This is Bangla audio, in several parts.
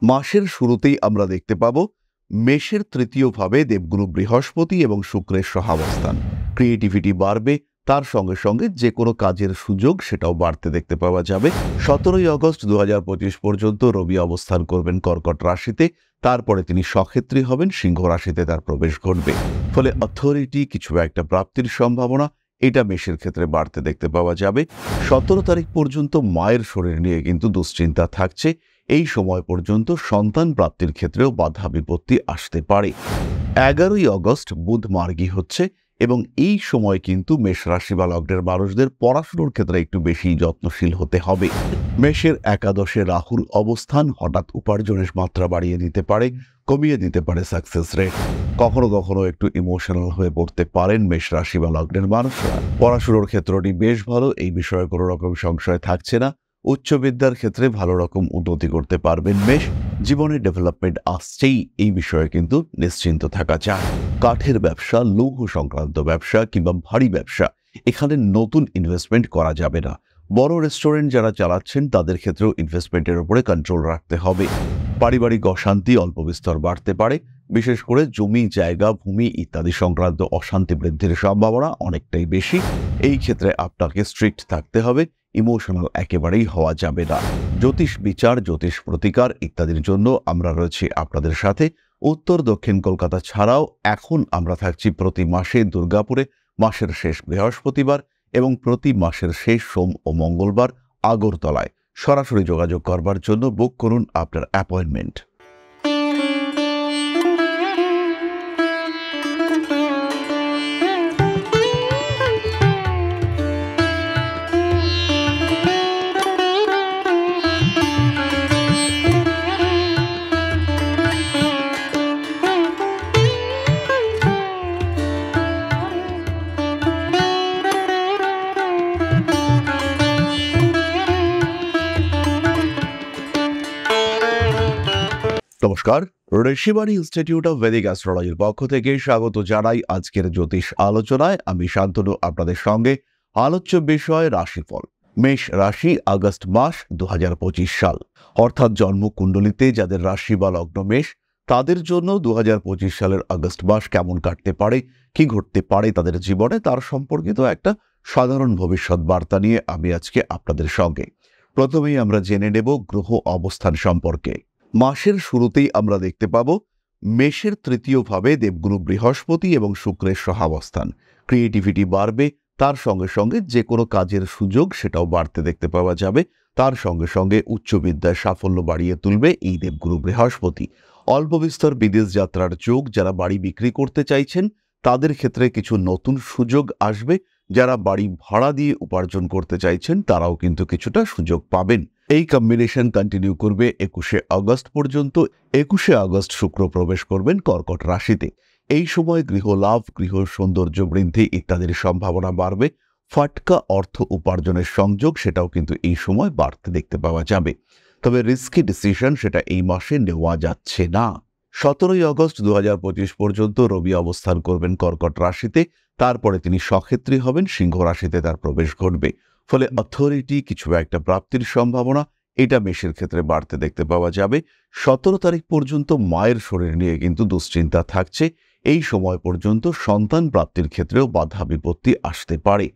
মাসের শুরুতেই আমরা দেখতে পাব মেষের তৃতীয় ভাবে দেবগুরু বৃহস্পতি এবং শুক্রের সহাবস্থান। ক্রিয়েটিভিটি বাড়বে, তার সঙ্গে সঙ্গে যে কোনো কাজের সুযোগ সেটাও বাড়তে দেখতে পাওয়া যাবে। 17ই আগস্ট 2025 পর্যন্ত রবি অবস্থান করবেন কর্কট রাশিতে, তারপরে তিনি সক্ষেত্রী হবেন, সিংহ রাশিতে তার প্রবেশ ঘটবে। ফলে অথরিটি কিছু একটা প্রাপ্তির সম্ভাবনা এটা মেষের ক্ষেত্রে বাড়তে দেখতে পাওয়া যাবে। 17 তারিখ পর্যন্ত মায়ের শরীর নিয়ে কিন্তু দুশ্চিন্তা থাকছে। এই সময় পর্যন্ত সন্তান প্রাপ্তির ক্ষেত্রেও বাধা বিপত্তি আসতে পারে। 11ই আগস্ট বুধ মার্গী হচ্ছে এবং এই সময় কিন্তু মেষ রাশি বা লগ্নের মানুষদের পড়াশোনার ক্ষেত্রে একটু বেশি যত্নশীল হতে হবে। মেষের একাদশে রাহুর অবস্থান হঠাৎ উপার্জনের মাত্রা বাড়িয়ে দিতে পারে, কমিয়ে দিতে পারে সাকসেস রেট। কখনো কখনো একটু ইমোশনাল হয়ে পড়তে পারেন মেষ রাশি বা লগ্নের মানুষরা। পড়াশোনার ক্ষেত্রটি বেশ ভালো, এই বিষয়ে কোনো রকম সংশয় থাকছে না। উচ্চ বিদ্যার ক্ষেত্রে ভালো রকম উন্নতি করতে পারবেন মেষ। জীবনে ডেভেলপমেন্ট আসছেই, এই বিষয়ে কিন্তু নিশ্চিন্ত থাকা যায়। কাঠের ব্যবসা, লৌহ সংক্রান্ত ব্যবসা কিংবা ভারী ব্যবসা, এখানে নতুন ইনভেস্টমেন্ট করা যাবে না। বড় রেস্টুরেন্ট যারা চালাচ্ছেন তাদের ক্ষেত্রেও ইনভেস্টমেন্টের উপরে কন্ট্রোল রাখতে হবে। পারিবারিক অশান্তি অল্প বিস্তর বাড়তে পারে, বিশেষ করে জমি জায়গা ভূমি ইত্যাদি সংক্রান্ত অশান্তি বৃদ্ধির সম্ভাবনা অনেকটাই বেশি। এই ক্ষেত্রে আপনাকে স্ট্রিক্ট থাকতে হবে, ইমোশনাল একেবারেই হওয়া যাবে না। জ্যোতিষ বিচার, জ্যোতিষ প্রতিকার ইত্যাদির জন্য আমরা রয়েছি আপনাদের সাথে। উত্তর দক্ষিণ কলকাতা ছাড়াও এখন আমরা থাকছি প্রতি মাসে দুর্গাপুরে, মাসের শেষ বৃহস্পতিবার এবং প্রতি মাসের শেষ সোম ও মঙ্গলবার আগরতলায়। সরাসরি যোগাযোগ করবার জন্য বুক করুন আপনার অ্যাপয়েন্টমেন্ট। নমস্কার, ঋষিবাণী ইনস্টিটিউট অফ ভেদিক অ্যাস্ট্রোলজির পক্ষ থেকে স্বাগত জানাই আজকের জ্যোতিষ আলোচনায়। আমি শান্তনু আপনাদের সঙ্গে। আলোচ্য বিষয় রাশিফল। মেষ রাশি, আগস্ট মাস 2025 সাল, অর্থাৎ জন্মকুণ্ডলিতে যাদের রাশি বা লগ্ন মেষ, তাদের জন্য 2025 সালের আগস্ট মাস কেমন কাটতে পারে, কি ঘটতে পারে তাদের জীবনে, তার সম্পর্কিত একটা সাধারণ ভবিষ্যৎ বার্তা নিয়ে আমি আজকে আপনাদের সঙ্গে। প্রথমেই আমরা জেনে নেব গ্রহ অবস্থান সম্পর্কে। মাসের শুরুতেই আমরা দেখতে পাব মেষের তৃতীয় ভাবে দেবগুরু বৃহস্পতি এবং শুক্রের সহাবস্থান। ক্রিয়েটিভিটি বাড়বে, তার সঙ্গে সঙ্গে যে কোনো কাজের সুযোগ সেটাও বাড়তে দেখতে পাওয়া যাবে। তার সঙ্গে সঙ্গে উচ্চ বিদ্যায় সাফল্য বাড়িয়ে তুলবে এই দেবগুরু বৃহস্পতি। অল্প বিস্তর বিদেশ যাত্রার যোগ, যারা বাড়ি বিক্রি করতে চাইছেন তাদের ক্ষেত্রে কিছু নতুন সুযোগ আসবে। যারা বাড়ি ভাড়া দিয়ে উপার্জন করতে চাইছেন তারাও কিন্তু কিছুটা সুযোগ পাবেন। এই কম্বিনেশন কন্টিনিউ করবে 21শে আগস্ট পর্যন্ত। 21শে আগস্ট শুক্র প্রবেশ করবেন কর্কট রাশিতে। এই সময় গৃহ লাভ, গৃহ সৌন্দর্য বৃদ্ধি ইত্যাদির সম্ভাবনা বাড়বে। ফাটকা অর্থ উপার্জনের সংযোগ সেটাও কিন্তু এই সময় বাড়তে দেখতে পাওয়া যাবে। তবে রিস্কি ডিসিশন সেটা এই মাসে নেওয়া যাচ্ছে না। 17ই আগস্ট 2025 পর্যন্ত রবি অবস্থান করবেন কর্কট রাশিতে, তারপরে তিনি সক্ষেত্রী হবেন, সিংহ রাশিতে তার প্রবেশ ঘটবে। ফলে অথরিটি কিছু একটা প্রাপ্তির সম্ভাবনা এটা মেষের ক্ষেত্রে বাড়তে দেখতে পাওয়া যাবে। 17 তারিখ পর্যন্ত মায়ের শরীর নিয়ে কিন্তু দুশ্চিন্তা থাকছে। এই সময় পর্যন্ত সন্তান প্রাপ্তির ক্ষেত্রেও বাধা বিপত্তি আসতে পারে।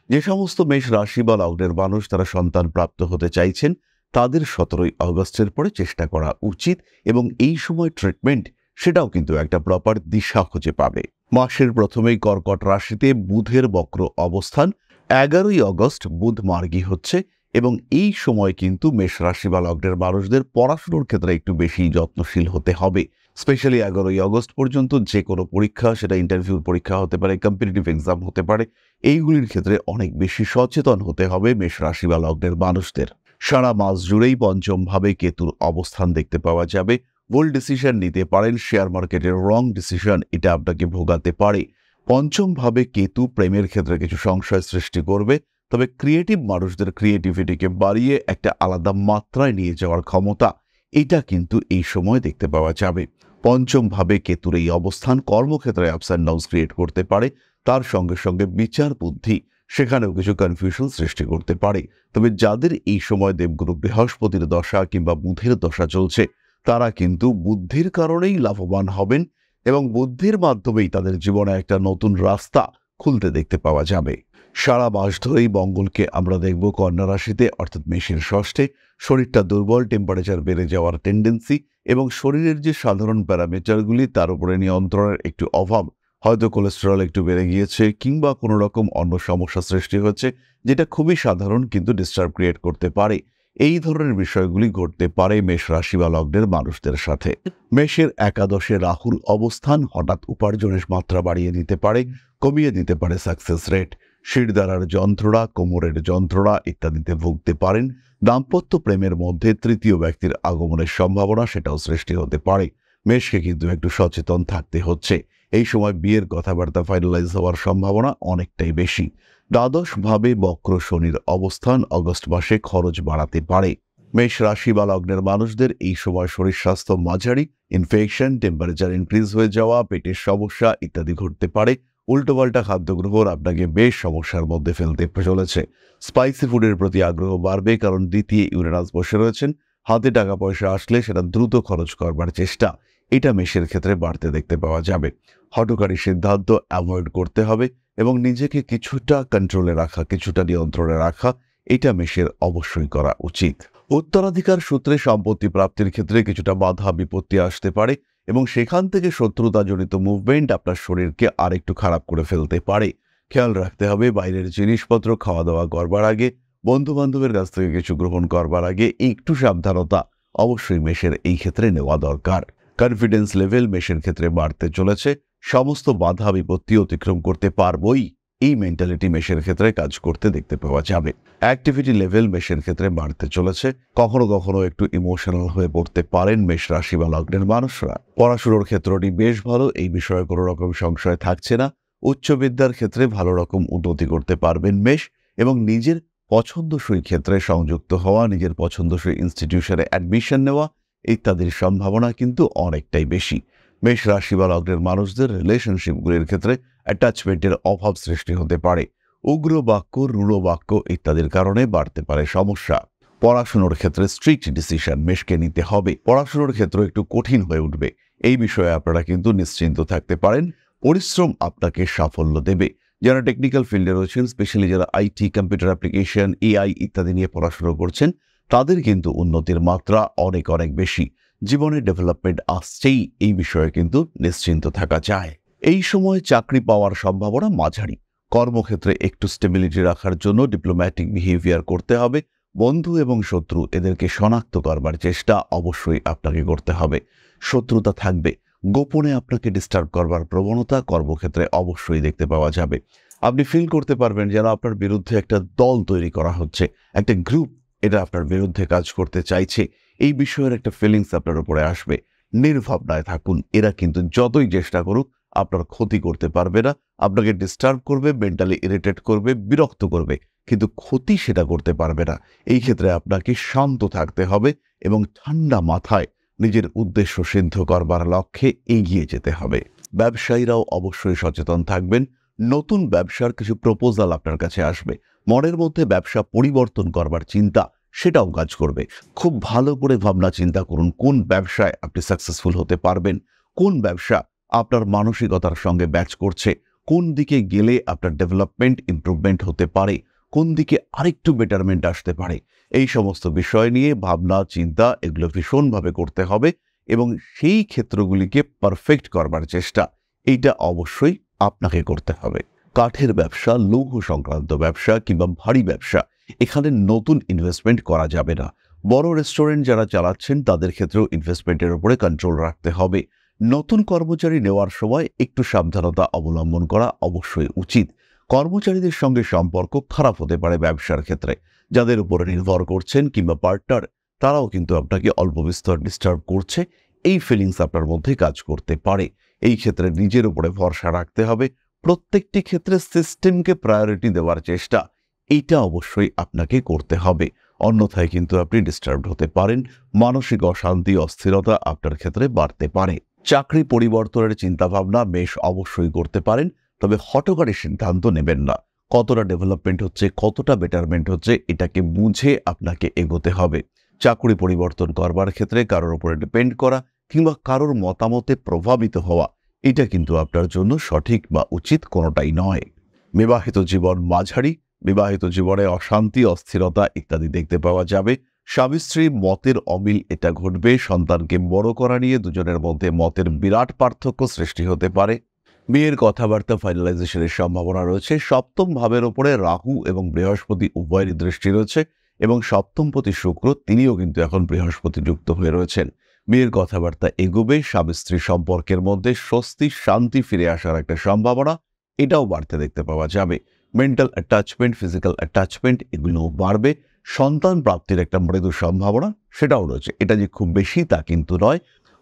যে সমস্ত মেষ রাশি বা লগ্নের মানুষ তারা সন্তান প্রাপ্ত হতে চাইছেন তাদের 17ই আগস্টের পরে চেষ্টা করা উচিত এবং এই সময় ট্রিটমেন্ট সেটাও কিন্তু একটা প্রপার দিশা খুঁজে পাবে। মাসের প্রথমেই কর্কট রাশিতে বুধের বক্র অবস্থান। 11ই আগস্ট বুধ মার্গী হচ্ছে এবং এই সময় কিন্তু মেষ রাশি বা লগ্নের মানুষদের পড়াশোনার ক্ষেত্রে একটু বেশি যত্নশীল হতে হবে। স্পেশালি 11ই আগস্ট পর্যন্ত যে কোনো পরীক্ষা, সেটা ইন্টারভিউর পরীক্ষা হতে পারে, কম্পিটিটিভ এক্সাম হতে পারে, এইগুলির ক্ষেত্রে অনেক বেশি সচেতন হতে হবে মেষ রাশি বা লগ্নের মানুষদের। সারা মাস জুড়েই পঞ্চম ভাবে কেতুর অবস্থান দেখতে পাওয়া যাবে। ভুল ডিসিশন নিতে পারেন, শেয়ার মার্কেটের রং ডিসিশন এটা আপনাকে ভোগাতে পারে। পঞ্চম ভাবে কেতু প্রেমের ক্ষেত্রে কিছু সংশয় সৃষ্টি করবে, তবে ক্রিয়েটিভ মানুষদের ক্রিয়েটিভিটিকে বাড়িয়ে একটা আলাদা মাত্রায় নিয়ে যাওয়ার ক্ষমতা এটা কিন্তু এই সময় দেখতে পাওয়া যাবে। পঞ্চম ভাবে কেতুর এই অবস্থান কর্মক্ষেত্রে আপস অ্যান্ড ডাউনস ক্রিয়েট করতে পারে, তার সঙ্গে সঙ্গে বিচার বুদ্ধি সেখানেও কিছু কনফিউশন সৃষ্টি করতে পারে। তবে যাদের এই সময় দেবগুরু বৃহস্পতির দশা কিংবা বুধের দশা চলছে তারা কিন্তু বুদ্ধির কারণেই লাভবান হবেন এবং বুদ্ধির মাধ্যমেই তাদের জীবনে একটা নতুন রাস্তা খুলতে দেখতে পাওয়া যাবে। সারা মাস ধরেই মঙ্গলকে আমরা দেখব কন্যা রাশিতে অর্থাৎ মেষের ষষ্ঠে। শরীরটা দুর্বল, টেম্পারেচার বেড়ে যাওয়ার টেন্ডেন্সি এবং শরীরের যে সাধারণ প্যারামিটারগুলি তার উপরে নিয়ন্ত্রণের একটু অভাব, হয়তো কোলেস্টেরল একটু বেড়ে গিয়েছে কিংবা কোনো রকম অন্য সমস্যা সৃষ্টি হচ্ছে যেটা খুবই সাধারণ কিন্তু ডিস্টার্ব ক্রিয়েট করতে পারে। এই ধরনের বিষয়গুলি ঘটতে পারে মেষ রাশি বা লগ্নের মানুষদের সাথে। মেষের একাদশে রাহুর অবস্থান হঠাৎ উপার্জনের মাত্রা বাড়িয়ে দিতে পারে, কমিয়ে দিতে পারে সাকসেস রেট। শিরদাঁড়ার যন্ত্রণা, কোমরের যন্ত্রণা ইত্যাদিতে ভুগতে পারেন। দাম্পত্য প্রেমের মধ্যে তৃতীয় ব্যক্তির আগমনের সম্ভাবনা সেটাও সৃষ্টি হতে পারে। মেষকে কিন্তু একটু সচেতন থাকতে হচ্ছে। এই সময় বিয়ের কথাবার্তা ফাইনালাইজ হওয়ার সম্ভাবনা অনেকটাই বেশি। দ্বাদশভাবে বক্র শনির অবস্থান অগস্ট মাসে খরচ বাড়াতে পারে। মেষ রাশি বা লগ্নের মানুষদের এই সময় শরীর স্বাস্থ্য মাঝারি, ইনফেকশন, টেম্পারেচার ইনক্রিজ হয়ে যাওয়া, পেটের সমস্যা ইত্যাদি ঘটতে পারে। উল্টোপাল্টা খাদ্য গ্রহণ আপনাকে বেশ সমস্যার মধ্যে ফেলতে চলেছে। স্পাইসি ফুডের প্রতি আগ্রহ বাড়বে, কারণ দ্বিতীয় ইউরেনাস বসে রয়েছেন। হাতে টাকা পয়সা আসলে সেটা দ্রুত খরচ করবার চেষ্টা, এটা মেষের ক্ষেত্রে বাড়তে দেখতে পাওয়া যাবে। হঠকারী সিদ্ধান্ত অ্যাভয়েড করতে হবে এবং নিজেকে কিছুটা কন্ট্রোলে রাখা, কিছুটা নিয়ন্ত্রণে রাখা, এটা মেষের অবশ্যই করা উচিত। উত্তরাধিকার সূত্রে সম্পত্তি প্রাপ্তির ক্ষেত্রে কিছুটা বাধা বিপত্তি আসতে পারে এবং সেখান থেকে শত্রুতাজনিত মুভমেন্ট আপনার শরীরকে আরেকটু খারাপ করে ফেলতে পারে। খেয়াল রাখতে হবে বাইরের জিনিসপত্র খাওয়া দাওয়া করবার আগে, বন্ধু বান্ধবের কাছ থেকে কিছু গ্রহণ করবার আগে একটু সাবধানতা অবশ্যই মেষের এই ক্ষেত্রে নেওয়া দরকার। কনফিডেন্স লেভেল মেষের ক্ষেত্রে বাড়তে চলেছে। সমস্ত বাধা বিপত্তি অতিক্রম করতে পারবই, এই মেন্টালিটি মেষের ক্ষেত্রে কাজ করতে দেখতে পাওয়া যাবে। অ্যাক্টিভিটি লেভেল মেষের ক্ষেত্রে বাড়তে চলেছে। কখনো কখনো একটু ইমোশনাল হয়ে পড়তে পারেন মেষ রাশি বা লগ্নের মানুষরা। পড়াশোনার ক্ষেত্রটি বেশ ভালো, এই বিষয়ে কোনো রকম সংশয় থাকছে না। উচ্চ বিদ্যার ক্ষেত্রে ভালো রকম উন্নতি করতে পারবেন মেষ এবং নিজের পছন্দসই ক্ষেত্রে সংযুক্ত হওয়া, নিজের পছন্দসই ইনস্টিটিউশনে অ্যাডমিশন নেওয়া ইত্যাদির সম্ভাবনা কিন্তু অনেকটাই বেশি। মেষ রাশি বা লগ্নের মানুষদের রিলেশনশিপগুলির ক্ষেত্রে অ্যাটাচমেন্টের অভাব সৃষ্টি হতে পারে। উগ্র বাক্য, রূঢ় বাক্য ইত্যাদির কারণে বাড়তে পারে সমস্যা। পড়াশোনার ক্ষেত্রে স্ট্রিক্ট ডিসিশন মেষকে নিতে হবে। পড়াশোনার ক্ষেত্র একটু কঠিন হয়ে উঠবে, এই বিষয়ে আপনারা কিন্তু নিশ্চিন্ত থাকতে পারেন। পরিশ্রম আপনাকে সাফল্য দেবে। যারা টেকনিক্যাল ফিল্ডে রয়েছেন, স্পেশালি যারা আইটি, কম্পিউটার অ্যাপ্লিকেশন, এআই ইত্যাদি নিয়ে পড়াশোনা করছেন, তাদের কিন্তু উন্নতির মাত্রা অনেক অনেক বেশি। জীবনের ডেভেলপমেন্ট আসছেই, এই বিষয়ে কিন্তু নিশ্চিন্ত থাকা যায়। এই সময় চাকরি পাওয়ার সম্ভাবনা মাঝারি। কর্মক্ষেত্রে একটু স্টেবিলিটি রাখার জন্য ডিপ্লোম্যাটিক বিহেভিয়ার করতে হবে। বন্ধু এবং শত্রু এদেরকে শনাক্ত করবার চেষ্টা অবশ্যই আপনাকে করতে হবে। শত্রুতা থাকবে, গোপনে আপনাকে ডিস্টার্ব করবার প্রবণতা কর্মক্ষেত্রে অবশ্যই দেখতে পাওয়া যাবে। আপনি ফিল করতে পারবেন যেন আপনার বিরুদ্ধে একটা দল তৈরি করা হচ্ছে, একটা গ্রুপ এটা আপনার বিরুদ্ধে কাজ করতে চাইছে। এই বিষয়ের একটা ফিলিংস আপনার উপরে আসবে। নির্ভাবনায় থাকুন, এরা কিন্তু যতই চেষ্টা করুক আপনার ক্ষতি করতে পারবে না। আপনাকে ডিস্টার্ব করবে, মেন্টালি ইরিটেট করবে, বিরক্ত করবে, কিন্তু ক্ষতি সেটা করতে পারবে না। এই ক্ষেত্রে আপনাকে শান্ত থাকতে হবে এবং ঠান্ডা মাথায় নিজের উদ্দেশ্য সিদ্ধ করবার লক্ষ্যে এগিয়ে যেতে হবে। ব্যবসায়ীরাও অবশ্যই সচেতন থাকবেন। নতুন ব্যবসার কিছু প্রপোজাল আপনার কাছে আসবে। মনের মধ্যে ব্যবসা পরিবর্তন করবার চিন্তা সেটাও কাজ করবে। খুব ভালো করে ভাবনা চিন্তা করুন কোন ব্যবসায় আপনি সাকসেসফুল হতে পারবেন, কোন ব্যবসা আপনার মানসিকতার সঙ্গে ম্যাচ করছে, কোন দিকে গেলে আপনার ডেভেলপমেন্ট ইমপ্রুভমেন্ট হতে পারে, কোন দিকে আরেকটু বেটারমেন্ট আসতে পারে। এই সমস্ত বিষয় নিয়ে ভাবনা চিন্তা এগুলো ভীষণভাবে করতে হবে এবং সেই ক্ষেত্রগুলিকে পারফেক্ট করবার চেষ্টা এইটা অবশ্যই আপনাকে করতে হবে। কাঠের ব্যবসা, লৌহ সংক্রান্ত ব্যবসা কিংবা ভারী ব্যবসা, এখানে নতুন ইনভেস্টমেন্ট করা যাবে না। বড় রেস্টুরেন্ট যারা চালাচ্ছেন তাদের ক্ষেত্রেও ইনভেস্টমেন্টের উপরে কন্ট্রোল রাখতে হবে। নতুন কর্মচারী নেওয়ার সময় একটু সাবধানতা অবলম্বন করা অবশ্যই উচিত। কর্মচারীদের সঙ্গে সম্পর্ক খারাপ হতে পারে ব্যবসার ক্ষেত্রে। যাদের উপরে নির্ভর করছেন কিংবা পার্টনার, তারাও কিন্তু আপনাকে অল্প বিস্তর ডিস্টার্ব করছে, এই ফিলিংস আপনার মধ্যে কাজ করতে পারে। এই ক্ষেত্রে নিজের উপরে ভরসা রাখতে হবে। প্রত্যেকটি ক্ষেত্রে সিস্টেমকে প্রায়োরিটি দেওয়ার চেষ্টা এইটা অবশ্যই আপনাকে করতে হবে, অন্যথায় কিন্তু আপনি ডিস্টার্বড হতে পারেন। মানসিক অশান্তি, অস্থিরতা আপনার ক্ষেত্রে বাড়তে পারে। চাকরি পরিবর্তনের চিন্তাভাবনা বেশ অবশ্যই করতে পারেন, তবে হঠকারী সিদ্ধান্ত নেবেন না। কতটা ডেভেলপমেন্ট হচ্ছে, কতটা বেটারমেন্ট হচ্ছে, এটাকে বুঝে আপনাকে এগোতে হবে। চাকরি পরিবর্তন করবার ক্ষেত্রে কারোর উপরে ডিপেন্ড করা কিংবা কারোর মতামতে প্রভাবিত হওয়া, এটা কিন্তু আপনার জন্য সঠিক বা উচিত কোনোটাই নয়। বিবাহিত জীবন মাঝারি, বিবাহিত জীবনে অশান্তি, অস্থিরতা ইত্যাদি দেখতে পাওয়া যাবে। স্বামী স্ত্রী মতের অমিল এটা ঘটবে। সন্তানকে বড় করা নিয়ে দুজনের মধ্যে মতের বিরাট পার্থক্য সৃষ্টি হতে পারে। বিয়ের কথাবার্তা ফাইনালাইজেশনের সম্ভাবনা রয়েছে। সপ্তম ভাবের ওপরে রাহু এবং বৃহস্পতি উভয়েরই দৃষ্টি রয়েছে এবং সপ্তমপতি শুক্র তিনিও কিন্তু এখন বৃহস্পতি যুক্ত হয়ে রয়েছেন। বিয়ের কথাবার্তা এগোবে। স্বামী স্ত্রী সম্পর্কের মধ্যে স্বস্তি শান্তি ফিরে আসার একটা সম্ভাবনা এটাও বাড়তে দেখতে পাওয়া যাবে। মেন্টাল অ্যাটাচমেন্ট, ফিজিক্যাল অ্যাটাচমেন্ট এগুলোও বাড়বে। সন্তান প্রাপ্তির একটা মৃদু সম্ভাবনা সেটাও রয়েছে। এটা যে খুব বেশি তা কিন্তু নয়,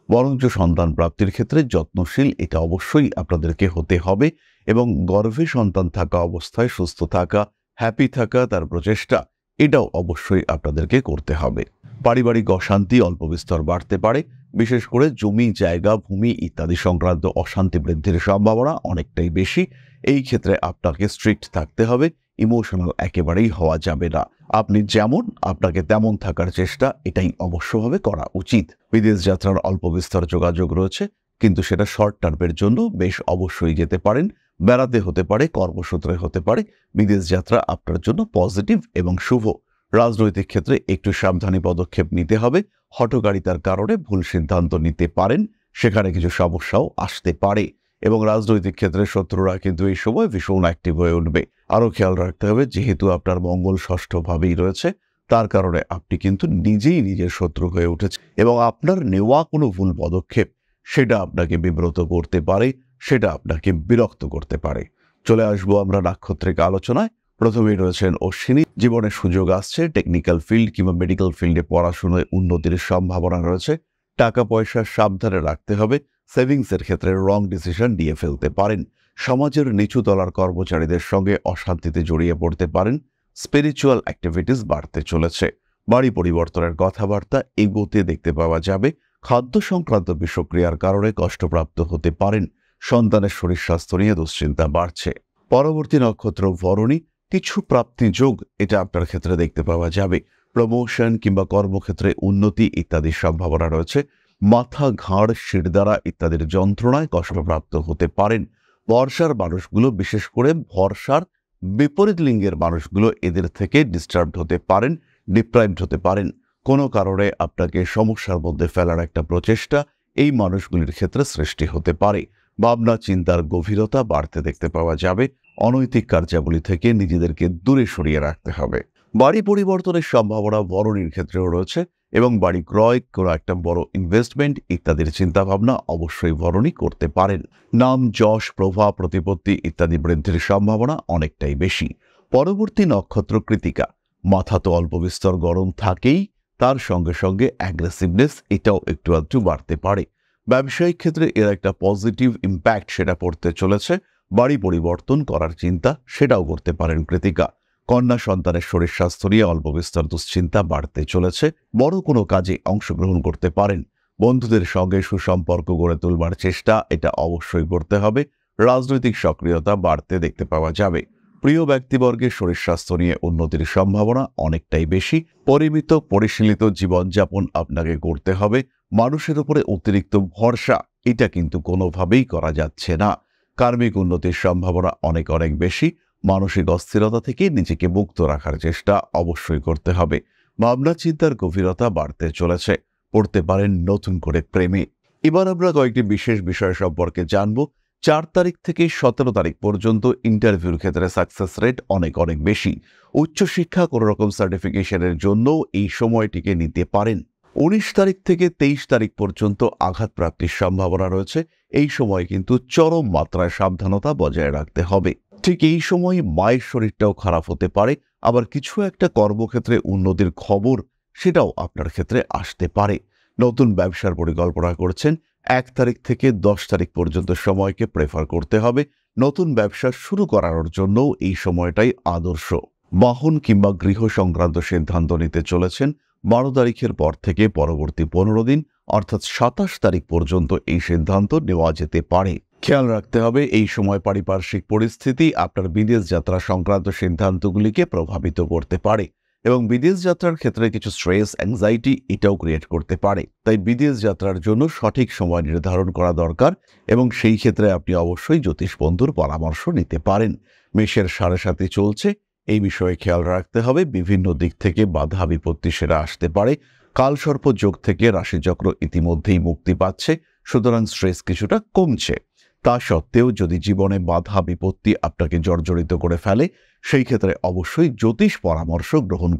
বরঞ্চ সন্তান প্রাপ্তির ক্ষেত্রে যত্নশীল এটা অবশ্যই আপনাদেরকে হতে হবে এবং গর্ভে সন্তান থাকা অবস্থায় সুস্থ থাকা, হ্যাপি থাকা, তার প্রচেষ্টা এটাও অবশ্যই আপনাদেরকে করতে হবে। পারিবারিক অশান্তি অল্প বিস্তর বাড়তে পারে। বিশেষ করে জমি জায়গা ভূমি ইত্যাদি সংক্রান্ত অশান্তি বৃদ্ধির সম্ভাবনা অনেকটাই বেশি। এই ক্ষেত্রে আপনাকে স্ট্রিক্ট থাকতে হবে, ইমোশনাল একেবারেই হওয়া যাবে না। আপনি যেমন আপনাকে তেমন থাকার চেষ্টা এটাই অবশ্যভাবে করা উচিত। বিদেশ যাত্রার অল্প বিস্তর যোগাযোগ রয়েছে, কিন্তু সেটা শর্ট টার্মের জন্য বেশ অবশ্যই যেতে পারেন। বেড়াতে হতে পারে, কর্মসূত্রে হতে পারে। বিদেশ যাত্রা আপনার জন্য পজিটিভ এবং শুভ। রাজনৈতিক ক্ষেত্রে একটু সাবধানী পদক্ষেপ নিতে হবে। হঠকারিতার কারণে ভুল সিদ্ধান্ত নিতে পারেন, সেখানে কিছু সমস্যাও আসতে পারে এবং রাজনৈতিক ক্ষেত্রে শত্রুরা কিন্তু এই সময় ভীষণ অ্যাক্টিভ হয়ে উঠবে। আরও খেয়াল রাখতে হবে, যেহেতু আপনার মঙ্গল ষষ্ঠভাবেই রয়েছে, তার কারণে আপনি কিন্তু নিজেই নিজের শত্রু হয়ে উঠেছে এবং আপনার নেওয়া কোনো ভুল পদক্ষেপ সেটা আপনাকে বিব্রত করতে পারে, সেটা আপনাকে বিরক্ত করতে পারে। চলে আসবো আমরা নাক্ষত্রিক আলোচনায়। প্রথমেই রয়েছেন অশ্বিনী। জীবনে সুযোগ আসছে। টেকনিক্যাল ফিল্ড কিংবা মেডিকেল ফিল্ডে পড়াশোনায় উন্নতির সম্ভাবনা রয়েছে। টাকা পয়সা সাবধানে রাখতে হবে। সেভিংসের ক্ষেত্রে রং ডিসিশন নিয়ে ফেলতে পারেন। সমাজের নিচু তলার কর্মচারীদের সঙ্গে অশান্তিতে জড়িয়ে পড়তে পারেন। স্পিরিচুয়াল অ্যাক্টিভিটিস বাড়তে চলেছে। বাড়ি পরিবর্তনের কথাবার্তা এগোতে দেখতে পাওয়া যাবে। খাদ্য সংক্রান্ত বিষক্রিয়ার কারণে কষ্টপ্রাপ্ত হতে পারেন। সন্তানের শরীর স্বাস্থ্য নিয়ে দুশ্চিন্তা বাড়ছে। পরবর্তী নক্ষত্র ভরণী। কিছু প্রাপ্তি যোগ এটা আপনার ক্ষেত্রে দেখতে পাওয়া যাবে। প্রমোশন কিংবা কর্মক্ষেত্রে উন্নতি ইত্যাদির সম্ভাবনা রয়েছে। মাথা, ঘাড়, শিরদাঁড়া ইত্যাদির যন্ত্রণায় কষ্টপ্রাপ্ত হতে পারেন। বর্ষার মানুষগুলো, বিশেষ করে ভরসার বিপরীত লিঙ্গের মানুষগুলো এদের থেকে ডিস্টার্বড হতে পারেন, ডিপ্রাইভড হতে পারেন। কোনো কারণে আপনাকে সমস্যার মধ্যে ফেলার একটা প্রচেষ্টা এই মানুষগুলির ক্ষেত্রে সৃষ্টি হতে পারে। ভাবনা চিন্তার গভীরতা বাড়তে দেখতে পাওয়া যাবে। অনৈতিক কার্যাবলী থেকে নিজেদেরকে দূরে সরিয়ে রাখতে হবে। বাড়ি পরিবর্তনের সম্ভাবনা ভরণীর ক্ষেত্রেও রয়েছে এবং বাড়ি ক্রয়, কোনো একটা বড় ইনভেস্টমেন্ট ইত্যাদির চিন্তাভাবনা অবশ্যই ভরণী করতে পারেন। নাম, যশ, প্রভাব, প্রতিপত্তি ইত্যাদি বৃদ্ধির সম্ভাবনা অনেকটাই বেশি। পরবর্তী নক্ষত্র কৃতিকা। মাথা তো অল্প বিস্তর গরম থাকেই, তার সঙ্গে সঙ্গে অ্যাগ্রেসিভনেস এটাও একটু আধটু বাড়তে পারে। ব্যবসায়িক ক্ষেত্রে এর একটা পজিটিভ ইম্প্যাক্ট সেটা পড়তে চলেছে। বাড়ি পরিবর্তন করার চিন্তা সেটাও করতে পারেন কৃতিকা। কন্যা সন্তানের শরীর স্বাস্থ্য নিয়ে অল্প বিস্তর দুশ্চিন্তা বাড়তে চলেছে। বড় কোনো কাজে অংশগ্রহণ করতে পারেন। বন্ধুদের সঙ্গে সুসম্পর্ক গড়ে তুলবার চেষ্টা এটা অবশ্যই করতে হবে। রাজনৈতিক সক্রিয়তা বাড়তে দেখতে পাওয়া যাবে। প্রিয় ব্যক্তিবর্গের শরীর স্বাস্থ্য নিয়ে উন্নতির সম্ভাবনা অনেকটাই বেশি। পরিমিত পরিশীলিত জীবনযাপন আপনাকে করতে হবে। মানুষের উপরে অতিরিক্ত ভরসা এটা কিন্তু কোনোভাবেই করা যাচ্ছে না। কার্মিক উন্নতির সম্ভাবনা অনেক অনেক বেশি। মানসিক অস্থিরতা থেকে নিজেকে মুক্ত রাখার চেষ্টা অবশ্যই করতে হবে। ভাবনা চিন্তার গভীরতা বাড়তে চলেছে। পড়তে পারেন নতুন করে প্রেমে। এবার আমরা কয়েকটি বিশেষ বিষয় সম্পর্কে জানব। 4 তারিখ থেকে 17 তারিখ পর্যন্ত ইন্টারভিউর ক্ষেত্রে সাকসেস রেট অনেক অনেক বেশি। উচ্চশিক্ষা কোনো রকম সার্টিফিকেশনের জন্য এই সময়টিকে নিতে পারেন। 19 তারিখ থেকে 23 তারিখ পর্যন্ত আঘাত প্রাপ্তির সম্ভাবনা রয়েছে। এই সময় কিন্তু চরম মাত্রায় সাবধানতা বজায় রাখতে হবে। ঠিক এই সময় মায়ের শরীরটাও খারাপ হতে পারে। আবার কিছু একটা কর্মক্ষেত্রে উন্নতির খবর সেটাও আপনার ক্ষেত্রে আসতে পারে। নতুন ব্যবসার পরিকল্পনা করছেন, 1 তারিখ থেকে 10 তারিখ পর্যন্ত সময়কে প্রেফার করতে হবে। নতুন ব্যবসা শুরু করানোর জন্য এই সময়টাই আদর্শ। বাহন কিংবা গৃহ সংক্রান্ত সিদ্ধান্ত নিতে চলেছেন। 12 তারিখের পর থেকে পরবর্তী 15 দিন অর্থাৎ 27 তারিখ পর্যন্ত এই সিদ্ধান্ত নেওয়া যেতে পারে। খেয়াল রাখতে হবে, এই সময় পারিপার্শ্বিক পরিস্থিতি আপনার বিদেশ যাত্রা সংক্রান্ত সিদ্ধান্তগুলিকে প্রভাবিত করতে পারে এবং বিদেশ যাত্রার ক্ষেত্রে কিছু স্ট্রেস, অ্যাংজাইটি এটাও ক্রিয়েট করতে পারে। তাই বিদেশ যাত্রার জন্য সঠিক সময় নির্ধারণ করা দরকার এবং সেই ক্ষেত্রে আপনি অবশ্যই জ্যোতিষ বন্ধুর পরামর্শ নিতে পারেন। মেষের 7.5 চলছে, এই বিষয়ে খেয়াল রাখতে হবে। বিভিন্ন দিক থেকে বাধা বিপত্তি সেরা আসতে পারে। কালসর্প যোগ থেকে রাশিচক্র ইতিমধ্যেই মুক্তি পাচ্ছে, সুতরাং স্ট্রেস কিছুটা কমছে। তা সত্ত্বেও যদি জীবনে বাধা বিপত্তি আপনাকে জর্জরিত করে ফেলে, সেই ক্ষেত্রে অবশ্যই জ্যোতিষ পরামর্শ গ্রহণ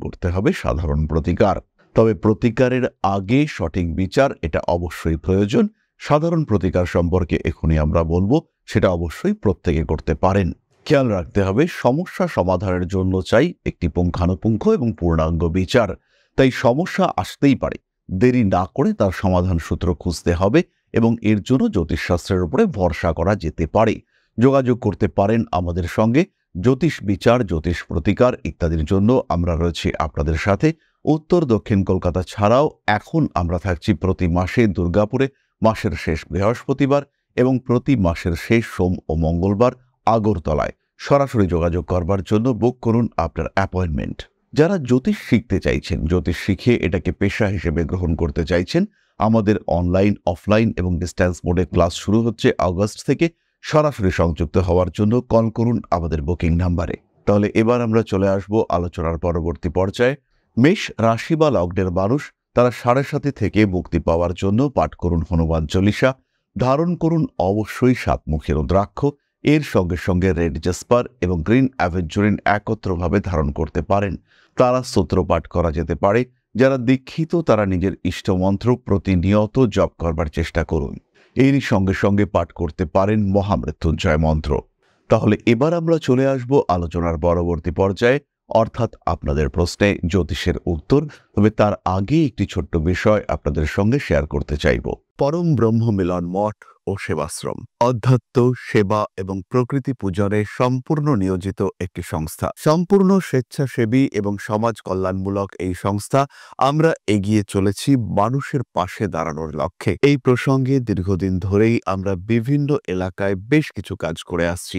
করতে হবে সাধারণ প্রতিকার। তবে প্রতিকারের আগে সঠিক বিচার এটা অবশ্যই প্রয়োজন। সাধারণ প্রতিকার সম্পর্কে এখনই আমরা বলবো, সেটা অবশ্যই প্রত্যেকে করতে পারেন। খেয়াল রাখতে হবে, সমস্যা সমাধানের জন্য চাই একটি পুঙ্খানুপুঙ্খ এবং পূর্ণাঙ্গ বিচার। তাই সমস্যা আসতেই পারে, দেরি না করে তার সমাধান সূত্র খুঁজতে হবে এবং এর জন্য জ্যোতিষশাস্ত্রের উপরে ভরসা করা যেতে পারে। যোগাযোগ করতে পারেন আমাদের সঙ্গে। জ্যোতিষ বিচার, জ্যোতিষ প্রতিকার ইত্যাদির জন্য আমরা রয়েছি আপনাদের সাথে। উত্তর দক্ষিণ কলকাতা ছাড়াও এখন আমরা থাকছি প্রতি মাসে দুর্গাপুরে, মাসের শেষ বৃহস্পতিবার এবং প্রতি মাসের শেষ সোম ও মঙ্গলবার আগরতলায়। সরাসরি যোগাযোগ করবার জন্য বুক করুন আপনার অ্যাপয়েন্টমেন্ট। যারা জ্যোতিষ শিখতে চাইছেন, জ্যোতিষ শিখে এটাকে পেশা হিসেবে গ্রহণ করতে চাইছেন, আমাদের অনলাইন, অফলাইন এবং ডিস্ট্যান্স মোডে ক্লাস শুরু হচ্ছে আগস্ট থেকে। সরাসরি সংযুক্ত হওয়ার জন্য কল করুন আমাদের বুকিং নাম্বারে। তাহলে এবার আমরা চলে আসব আলোচনার পরবর্তী পর্যায়ে। মেষ রাশি বা লগ্নের মানুষ, তারা 7.5 থেকে মুক্তি পাওয়ার জন্য পাঠ করুন হনুমান চল্লিশা, ধারণ করুন অবশ্যই 7মুখী রুদ্রাক্ষ। এর সঙ্গে সঙ্গে রেড জেসপার এবং গ্রিন অ্যাভেঞ্জুরিন একত্রভাবে ধারণ করতে পারেন। তারা স্তোত্র পাঠ করা যেতে পারে। যারা দীক্ষিত তারা নিজের ইষ্টমন্ত্র প্রতিনিয়ত জপ করবার চেষ্টা করুন। এরই সঙ্গে সঙ্গে পাঠ করতে পারেন মহামৃত্যুঞ্জয় মন্ত্র। তাহলে এবার আমরা চলে আসব আলোচনার পরবর্তী পর্যায়ে, অর্থাৎ আপনাদের প্রশ্নে জ্যোতিষের উত্তর। তবে তার আগে একটি ছোট্ট বিষয় আপনাদের সঙ্গে শেয়ার করতে চাইব। পরম ব্রহ্ম মিলন মঠ ও সেবাশ্রম অধ্যাত্ম, সেবা এবং প্রকৃতি পূজনে সম্পূর্ণ নিয়োজিত একটি সংস্থা। সম্পূর্ণ স্বেচ্ছাসেবী এবং সমাজ কল্যাণমূলক এই সংস্থা। আমরা এগিয়ে চলেছি মানুষের পাশে দাঁড়ানোর লক্ষ্যে। এই প্রসঙ্গে দীর্ঘদিন ধরেই আমরা বিভিন্ন এলাকায় বেশ কিছু কাজ করে আসছি।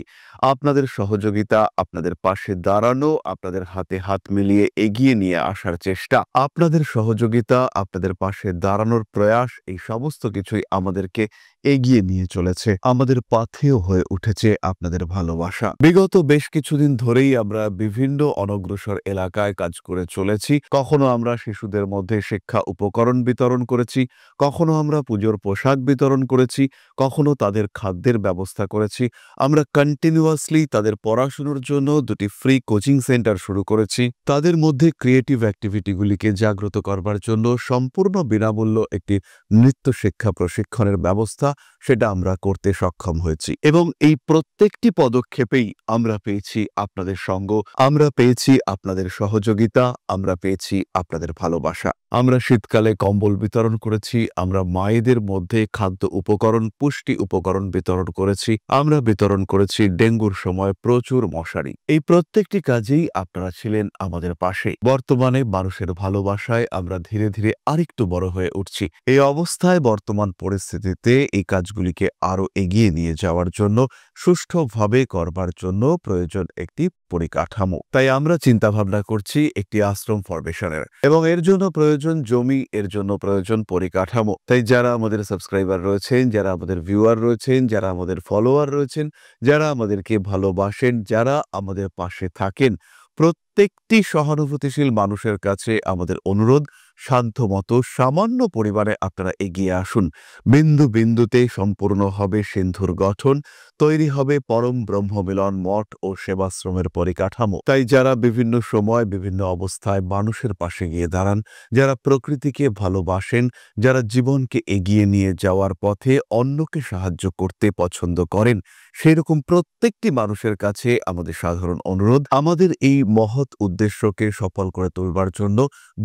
আপনাদের সহযোগিতা, আপনাদের পাশে দাঁড়ানো, আপনাদের হাতে হাত মিলিয়ে এগিয়ে নিয়ে আসার চেষ্টা, আপনাদের সহযোগিতা, আপনাদের পাশে দাঁড়ানোর প্রয়াস, এই সমস্ত কিছুই আমাদেরকে এগিয়ে নিয়ে চলেছে। আমাদের পাথেয় হয়ে উঠেছে আপনাদের ভালোবাসা। বিগত বেশ কিছুদিন ধরেই আমরা বিভিন্ন অনগ্রসর এলাকায় কাজ করে চলেছি। কখনো আমরা শিশুদের মধ্যে শিক্ষা উপকরণ বিতরণ করেছি, কখনো আমরা পুজোর পোশাক বিতরণ করেছি, কখনো তাদের খাদ্যের ব্যবস্থা করেছি। আমরা কন্টিনিউয়াসলি তাদের পড়াশোনার জন্য 2টি ফ্রি কোচিং সেন্টার শুরু করেছি। তাদের মধ্যে ক্রিয়েটিভ অ্যাক্টিভিটিগুলিকে জাগ্রত করবার জন্য সম্পূর্ণ বিনামূল্য একটি নৃত্য শিক্ষা প্রশিক্ষণের ব্যবস্থা, সেটা আমরা করতে সক্ষম হয়েছি। এবং এই প্রত্যেকটি পদক্ষেপেই আমরা পেয়েছি আপনাদের সঙ্গ, আমরা পেয়েছি আপনাদের সহযোগিতা, আমরা পেয়েছি আপনাদের ভালোবাসা। আমরা শীতকালে কম্বল বিতরণ করেছি, আমরা মায়েদের মধ্যে খাদ্য উপকরণ, পুষ্টি উপকরণ বিতরণ করেছি, আমরা বিতরণ করেছি ডেঙ্গুর সময় প্রচুর মশারি। এই প্রত্যেকটি কাজেই আপনারা ছিলেন আমাদের পাশে। বর্তমানে মানুষের ভালোবাসায় আমরা ধীরে ধীরে আরেকটু বড় হয়ে উঠছি। এই অবস্থায় বর্তমান পরিস্থিতিতে এই কাজগুলিকে আরো এগিয়ে নিয়ে যাওয়ার জন্য, সুষ্ঠুভাবে করবার জন্য প্রয়োজন একটি পরিকাঠামো। তাই আমরা চিন্তা ভাবনা করছি একটি আশ্রম ফরমেশনের, এবং এর জন্য প্রয়োজন জমি, এর জন্য প্রয়োজন পরিকাঠামো। তাই যারা আমাদের সাবস্ক্রাইবার রয়েছেন, যারা আমাদের ভিউয়ার রয়েছেন, যারা আমাদের ফলোয়ার রয়েছেন, যারা আমাদেরকে ভালোবাসেন, যারা আমাদের পাশে থাকেন, প্রত্যেকটি সহানুভূতিশীল মানুষের কাছে আমাদের অনুরোধ, সাধ্যমতো সামান্য পরিমাণে আপনারা এগিয়ে আসুন। বিন্দু বিন্দুতে সম্পূর্ণ হবে সিন্ধুর গঠন, তৈরি হবে পরম ব্রহ্মমিলন মঠ ও সেবাশ্রমের পরিকাঠামো। তাই যারা বিভিন্ন সময় বিভিন্ন অবস্থায় মানুষের পাশে গিয়ে দাঁড়ান, যারা প্রকৃতিকে ভালোবাসেন, যারা জীবনকে এগিয়ে নিয়ে যাওয়ার পথে অন্যকে সাহায্য করতে পছন্দ করেন, সেরকম প্রত্যেকটি মানুষের কাছে আমাদের সাধারণ অনুরোধ, আমাদের এই মহৎ উদ্দেশ্যকে সফল করে তুলবার জন্য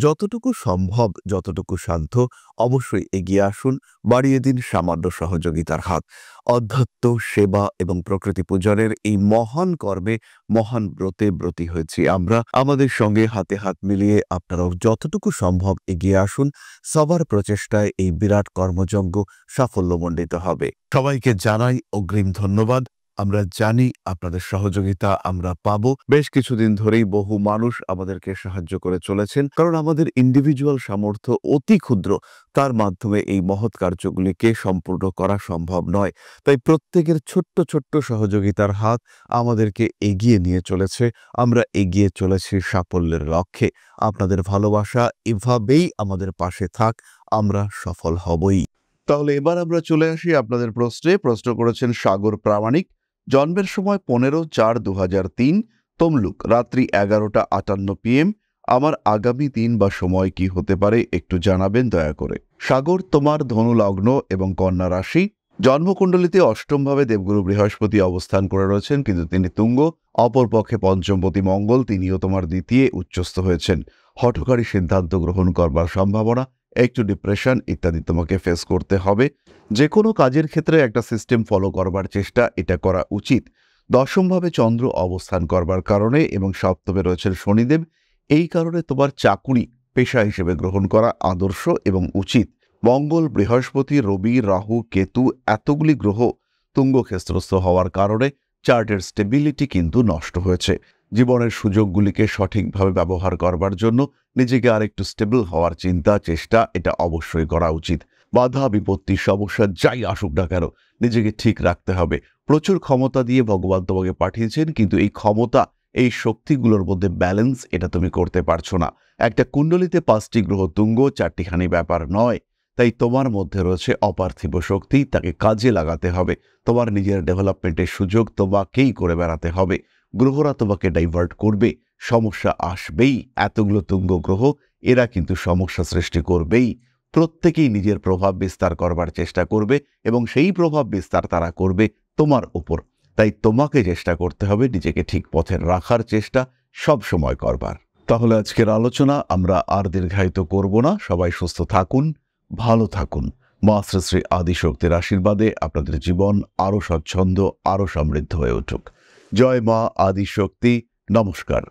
যতটুকু সম্ভব, যতটুকু সাধ্য, অবশ্যই এগিয়ে আসুন, বাড়িয়ে দিন সামান্য সহযোগিতার হাত। অধ্যাত্ম, সেবা এবং প্রকৃতি পূজনের এই মহান কর্মে, মহান ব্রতে ব্রতী হয়েছি আমরা। আমাদের সঙ্গে হাতে হাত মিলিয়ে আপনারাও যতটুকু সম্ভব এগিয়ে আসুন। সবার প্রচেষ্টায় এই বিরাট কর্মযজ্ঞ সাফল্যমণ্ডিত হবে। সবাইকে জানাই অগ্রিম ধন্যবাদ। আমরা জানি আপনাদের সহযোগিতা আমরা পাবো। বেশ কিছুদিন ধরেই বহু মানুষ আমাদেরকে সাহায্য করে চলেছেন, কারণ আমাদের ইন্ডিভিজুয়াল সামর্থ্য অতি ক্ষুদ্র। তার মাধ্যমে এই মহৎ কার্যগুলিকে সম্পূর্ণ করা সম্ভব নয়। তাই প্রত্যেকের ছোট্ট ছোট্ট সহযোগিতার হাত আমাদেরকে এগিয়ে নিয়ে চলেছে। আমরা এগিয়ে চলেছি সাফল্যের লক্ষ্যে। আপনাদের ভালোবাসা এভাবেই আমাদের পাশে থাক, আমরা সফল হবই। তাহলে এবার আমরা চলে আসি আপনাদের প্রশ্নে। প্রশ্ন করেছেন সাগর প্রামাণিক। জন্মের সময় 15/4/2003, তমলুক, রাত্রি 11:58 PM। আমার আগামী দিন বা সময় কি হতে পারে একটু জানাবেন দয়া করে। সাগর, তোমার ধনু লগ্ন এবং কন্যা রাশি। জন্মকুণ্ডলিতে অষ্টমভাবে দেবগুরু বৃহস্পতি অবস্থান করে রয়েছেন, কিন্তু তিনি তুঙ্গ। অপরপক্ষে পঞ্চমপতি মঙ্গল, তিনিও তোমার দ্বিতীয় উচ্চস্থ হয়েছেন। হঠকারী সিদ্ধান্ত গ্রহণ করবার সম্ভাবনা, একটু ডিপ্রেশন ইত্যাদি তোমাকে ফেস করতে হবে। যে কোনো কাজের ক্ষেত্রে একটা সিস্টেম ফলো করবার চেষ্টা এটা করা উচিত। দশমভাবে চন্দ্র অবস্থান করবার কারণে এবং সপ্তমে রয়েছেন শনিদেব, এই কারণে তোমার চাকুরি পেশা হিসেবে গ্রহণ করা আদর্শ এবং উচিত। মঙ্গল, বৃহস্পতি, রবি, রাহু, কেতু এতগুলি গ্রহ তুঙ্গক্ষেত্রস্থ হওয়ার কারণে চার্টের স্টেবিলিটি কিন্তু নষ্ট হয়েছে। জীবনের সুযোগগুলিকে সঠিকভাবে ব্যবহার করবার জন্য নিজেকে আরেকটু স্টেবল হওয়ার চিন্তা চেষ্টা এটা অবশ্যই করা উচিত। বাধা বিপত্তি সমস্যা যাই আসুক না কেন নিজেকে ঠিক রাখতে হবে। প্রচুর ক্ষমতা দিয়ে ভগবান তোমাকে পাঠিয়েছেন, কিন্তু এই ক্ষমতা এই শক্তিগুলোর মধ্যে ব্যালেন্স এটা তুমি করতে পারছো না। একটা কুণ্ডলিতে 5টি গ্রহ তুঙ্গ 4টিখানি ব্যাপার নয়। তাই তোমার মধ্যে রয়েছে অপার্থিব শক্তি, তাকে কাজে লাগাতে হবে। তোমার নিজের ডেভেলপমেন্টের সুযোগ তোমাকেই করে বেড়াতে হবে। গ্রহরা তোমাকে ডাইভার্ট করবে, সমস্যা আসবেই। এতগুলো তুঙ্গ গ্রহ এরা কিন্তু সমস্যা সৃষ্টি করবেই। প্রত্যেকেই নিজের প্রভাব বিস্তার করবার চেষ্টা করবে এবং সেই প্রভাব বিস্তার তারা করবে তোমার উপর। তাই তোমাকে চেষ্টা করতে হবে নিজেকে ঠিক পথে রাখার চেষ্টা সব সময় করবার। তাহলে আজকের আলোচনা আমরা আর দীর্ঘায়িত করব না। সবাই সুস্থ থাকুন, ভালো থাকুন। মা শ্রী শ্রী আদিশক্তির আশীর্বাদে আপনাদের জীবন আরো স্বচ্ছন্দ, আরো সমৃদ্ধ হয়ে উঠুক। জয় মা আদিশক্তি। নমস্কার।